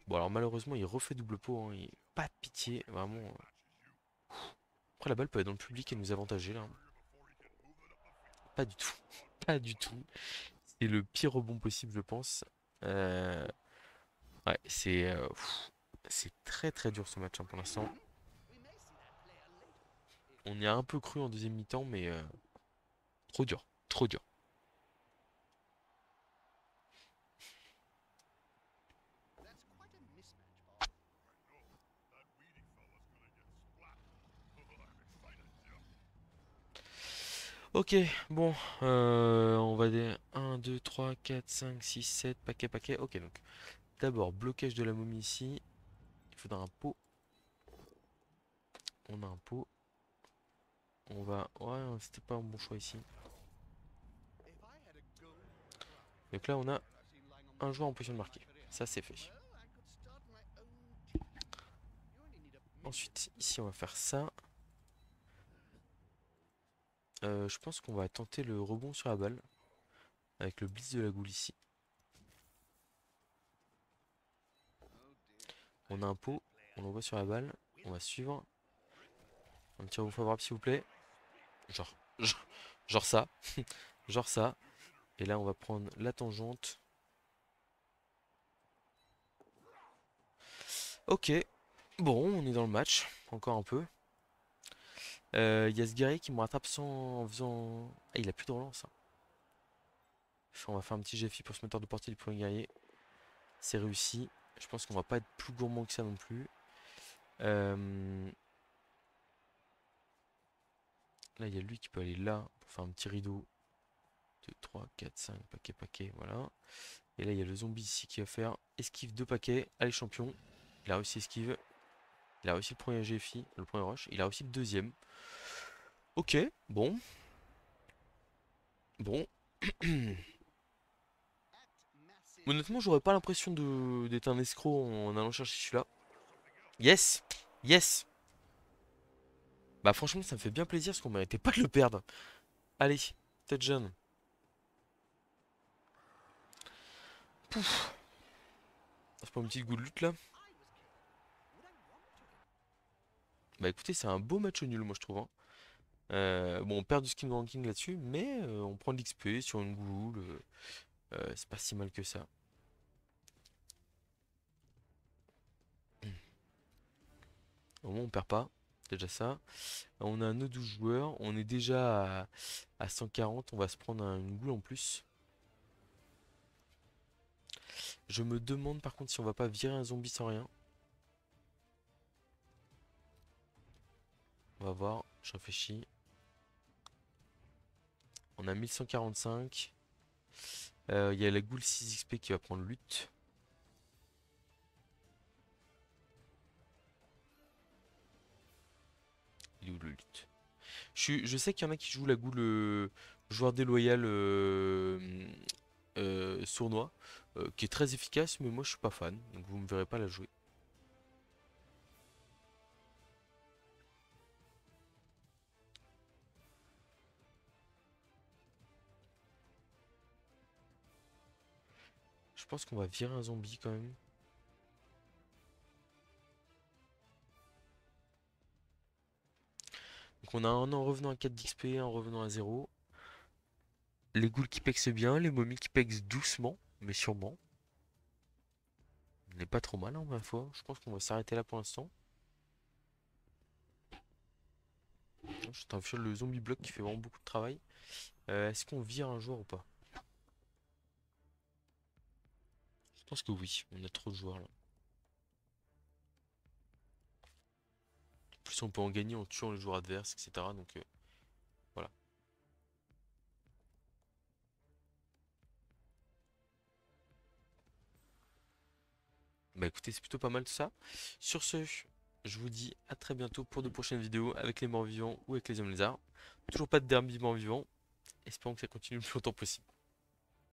Bon alors malheureusement il refait double pot, hein. Pas de pitié, vraiment. Après la balle peut être dans le public et nous avantager là, hein. Pas du tout. Pas du tout. C'est le pire rebond possible je pense. Euh, Ouais, c'est très très dur ce match, hein, pour l'instant. On y a un peu cru en deuxième mi-temps mais trop dur. Trop dur. Ok, bon, on va des 1, 2, 3, 4, 5, 6, 7, paquet, paquet. Ok, donc d'abord, blocage de la momie ici. Il faudra un pot. On a un pot. On va... Ouais, c'était pas un bon choix ici. Donc là, on a un joueur en position de marquer. Ça, c'est fait. Ensuite, ici, on va faire ça. Je pense qu'on va tenter le rebond sur la balle. Avec le blitz de la goule ici. On a un pot. On l'envoie sur la balle. On va suivre. Un petit rebond favorable, s'il vous plaît. Genre, genre ça. Genre ça. Et là, on va prendre la tangente. Ok. Bon, on est dans le match. Encore un peu. Il y a ce guerrier qui me rattrape sans... en faisant... Ah, il a plus de relance, hein. On va faire un petit GFI pour se mettre hors de portée du premier guerrier. C'est réussi. Je pense qu'on va pas être plus gourmand que ça non plus. Là, il y a lui qui peut aller là pour faire un petit rideau. 2, 3, 4, 5, paquet, paquet, voilà. Et là, il y a le zombie ici qui va faire esquive 2 paquets. Allez, champion. Il a réussi esquive. Il a réussi le premier GFI, le premier rush. Il a réussi le deuxième. Ok, bon. Bon. Honnêtement, j'aurais pas l'impression d'être un escroc en allant chercher celui-là. Yes! Yes! Bah franchement, ça me fait bien plaisir parce qu'on méritait pas de le perdre. Allez, touchdown. Pouf. C'est pas une petite goût de lutte là? Bah écoutez, c'est un beau match nul, moi je trouve, hein. Bon, on perd du skin ranking là-dessus, mais on prend de l'XP sur une goule. C'est pas si mal que ça. Au moins, on perd pas. C'est déjà ça. On a nos 12 joueurs. On est déjà à 140. On va se prendre une goule en plus. Je me demande par contre si on va pas virer un zombie sans rien. On va voir. Je réfléchis. On a 1145. Il y a la goule 6 XP qui va prendre lutte. Il est où le lutte? Je sais qu'il y en a qui jouent la goule joueur déloyal sournois, qui est très efficace, mais moi je suis pas fan, donc vous me verrez pas la jouer. Je pense qu'on va virer un zombie quand même. Donc on a un en revenant à 4 d'XP, un en revenant à 0. Les ghouls qui pexent bien, les momies qui pexent doucement, mais sûrement. On n'est pas trop mal, hein, ma foi. Je pense qu'on va s'arrêter là pour l'instant. Je suis le zombie block qui fait vraiment beaucoup de travail. Est-ce qu'on vire un joueur ou pas? Je pense que oui, on a trop de joueurs là. En plus on peut en gagner en tuant les joueurs adverses, etc. Donc voilà. Bah écoutez, c'est plutôt pas mal tout ça. Sur ce, je vous dis à très bientôt pour de prochaines vidéos avec les morts vivants ou avec les hommes lézards. Toujours pas de derby morts vivants. Espérons que ça continue le plus longtemps possible.